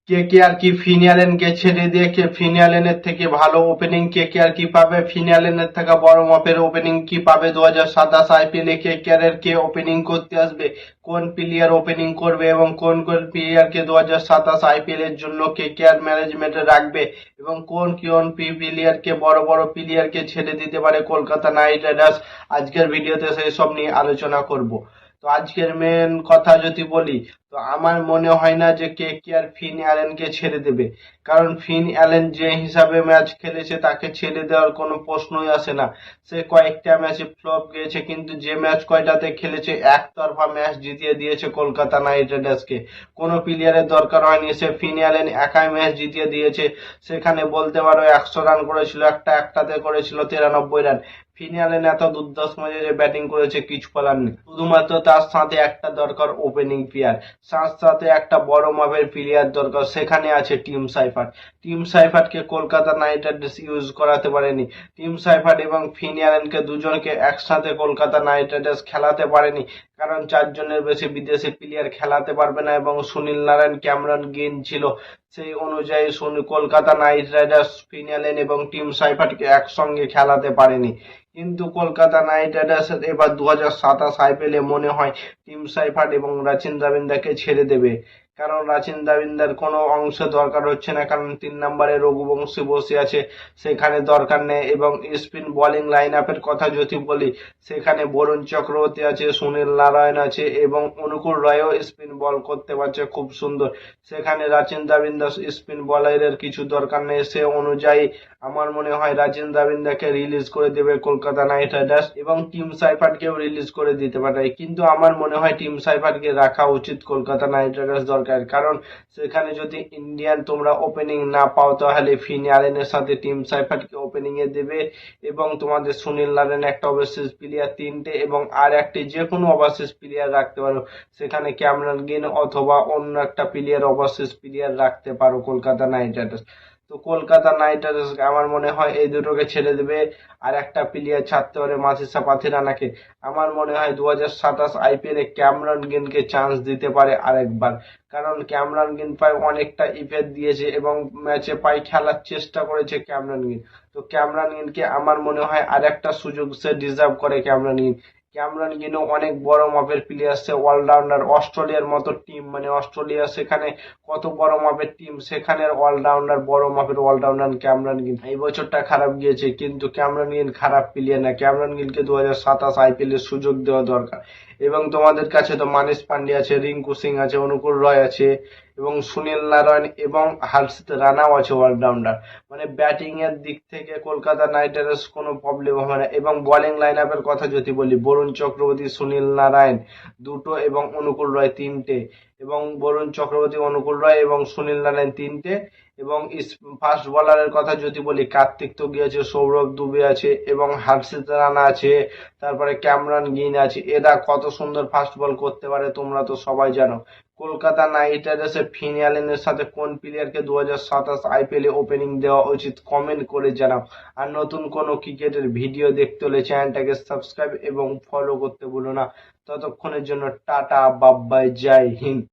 KKR কি ফিন অ্যালেনকে ছেড়ে দিয়ে ফিন অ্যালেনের থেকে ভালো ওপেনিং কেকেআর কি পাবে? ফিন অ্যালেনের থেকে বড় মাপের ওপেনিং কি পাবে 2027 আইপিএলে? কেকেআর এর কে ওপেনিং করতে আসবে? কোন প্লেয়ার ওপেনিং করবে এবং কোন কোন প্লেয়ারকে 2027 আইপিএল এর জন্য কেকেআর ম্যানেজমেন্টে রাখবে এবং কোন কোন প্লেয়ারকে বড় বড় প্লেয়ারকে ছেড়ে দিতে পারে কলকাতা নাইট রাইডার্স? আজকের ভিডিওতে সেই সব নিয়ে আলোচনা করব। তো আজকের মেন কথা যদি বলি, তো আমার মনে হয় না যে কেকেআর ফিন অ্যালেনকে ছেড়ে দেবে। কারণ ফিন অ্যালেন যে হিসাবে ম্যাচ খেলেছে তাকে ছেড়ে দেওয়ার কোনো প্রশ্নই আসে না। সে কয়েকটা ম্যাচে ফ্লপ গিয়েছে, কিন্তু যে ম্যাচ কয়টাতে খেলেছে একতরফা ম্যাচ জিতিয়ে দিয়েছে কলকাতা নাইট রাইডার্সকে। কোনো প্লেয়ারের দরকার হয়নি, সে ফিন অ্যালেন একাই ম্যাচ জিতিয়ে দিয়েছে। সেখানে বলতে পারো 100 রান করেছিল, একটাতে করেছিল 93 রান। ফিন অ্যালেন এত দুর্ধর্ষ যে ব্যাটিং করেছে, কিছু বলার নেই। শুধুমাত্র তার সাথে একটা দরকার ওপেনিং প্লেয়ার, সাথে একটা বড় মাপের প্লেয়ার দরকার, সেখানে আছে টিম সাইফার্ট। টিম সাইফার্টকে কলকাতা নাইট রাইডার্স ইউজ করাতে পারেনি। টিম সাইফার্ট এবং ফিন অ্যালেনকে দুজনকে একসাথে কলকাতা নাইট রাইডার্স খেলাতে পারেনি, কারণ 4 জনের বেশি বিদেশি প্লেয়ার খেলাতে পারবে না এবং সুনীল নারায়ণ, ক্যামেরন গ্রিন ছিল। সেই অনুযায়ী Kolkata Knight Riders Finn Allen এবং টিম সাইফার্টকে একসঙ্গে খেলাতে পারেনি। কিন্তু কলকাতা নাইট রাইডার্স এবার 2027 আইপিএলে মনে হয় টিম সাইফার্ট এবং রাচিন রবীন্দ্রকে ছেড়ে দেবে। কারণ রাচিন রবীন্দ্রের কোনো অংশ দরকার হচ্ছে না, কারণ 3 নম্বরে রঘুবংশী বসে আছে, সেখানে দরকার নেই। এবং স্পিন বোলিং লাইন আপের কথা যদি বলি, সেখানে বরুণ চক্রবর্তী আছে, সুনীল নারায়ণ আছে এবং অনুকূল রায়ও স্পিন বল করতে পারছে খুব সুন্দর। সেখানে রাচিন রবীন্দ্র স্পিন বলারের কিছু দরকার নেই। সে অনুযায়ী আমার মনে হয় রাচিন রবীন্দ্রকে রিলিজ করে দেবে কলকাতা নাইট রাইডার্স এবং টিম সাইফার্টকেও রিলিজ করে দিতে পারে। কিন্তু আমার মনে হয় টিম সাইফার্টকে রাখা উচিত কলকাতা নাইট রাইডার্স দরকার, কারণ সেখানে যদি ইন্ডিয়ান তোমরা ওপেনিং না পাও, তাহলে ফিন অ্যালেনের সাথে টিম সাইফার্টকে ওপেনিং এ দেবে এবং তোমাদের সুনীল নারায়ণ একটা ওভারসিজ প্লেয়ার 3টে এবং আর একটি যে কোনো ওভারসিজ প্লেয়ার রাখতে পারো। সেখানে ক্যামেরন গ্রিন অথবা অন্য একটা প্লেয়ার ওভারসিজ প্লেয়ার রাখতে পারো কলকাতা নাইট রাইডার্স। তো কলকাতা নাইট রাইডার্স আমার মনে হয় এই দুটোকে ছেড়ে দেবে, আর একটা প্লেয়ার ছাড়তে পারে মাসিসা পাথিরানাকে। আমার মনে হয় 2027 আইপিএলে ক্যামেরন গ্রিনকে চান্স দিতে পারে আরেকবার, কারণ ক্যামেরন গ্রিন প্রায় অনেকটা ইফেক্ট দিয়েছে এবং ম্যাচে প্রায় খেলার চেষ্টা করেছে ক্যামেরন গ্রিন। তো ক্যামেরন গ্রিনকে আমার মনে হয় আর একটা সুযোগ সে ডিজার্ভ করে। ক্যামেরন গ্রিন ক্যামেরন গ্রিনও অনেক বড় মাপের প্লেয়ার, সে অলরাউন্ডার। অস্ট্রেলিয়ার মতো টিম, মানে অস্ট্রেলিয়া সেখানে কত বড় মাপের টিম, সেখানে অলরাউন্ডার, বড় মাপের অলরাউন্ডার ক্যামেরন গ্রিন। এই বছরটা খারাপ গিয়েছে, কিন্তু ক্যামেরন গ্রিন খারাপ প্লেয়ার না। ক্যামেরন গ্রিনকে 2027 আইপিএল এর সুযোগ দেওয়া দরকার। এবং তোমাদের কাছে তো মানিশ পান্ডে আছে, রিঙ্কু সিং আছে, অনুকূল রয় আছে এবং সুনীল নারায়ণ এবং হর্ষিত রানাও আছে অলরাউন্ডার। মানে ব্যাটিং এর দিক থেকে কলকাতা নাইট রাইডার্স কোনো প্রবলেম হবে না। এবং বোলিং লাইন আপের কথা যদি বলি, বরুণ চক্রবর্তী, সুনীল নারায়ণ 2টো এবং অনুকূল রয় 3টে, এবং বরুণ চক্রবর্তী, অনুকূল রয় এবং সুনীল নারায়ণ 3টে। এবং ফাস্ট বোলারের কথা যদি বলি, কার্তিক তো গিয়েছে, সৌরভ দুবে আছে এবং হর্ষিত রানা আছে, তারপরে ক্যামেরন গ্রিন আছে। এরা কত সুন্দর ফাস্ট বল করতে পারে তোমরা তো সবাই জানো। কলকাতা নাইট রাইডার্সের ফিন অ্যালেনের সাথে কোন প্লেয়ারকে 2027 আইপিএলে ওপেনিং দেওয়া উচিত কমেন্ট করে জানাও। আর নতুন কোনো ক্রিকেটের ভিডিও দেখতে হলে চ্যানেলটাকে সাবস্ক্রাইব এবং ফলো করতে ভুলো না। ততক্ষণের জন্য টাটা, বাই বাই, জয় হিন্দ।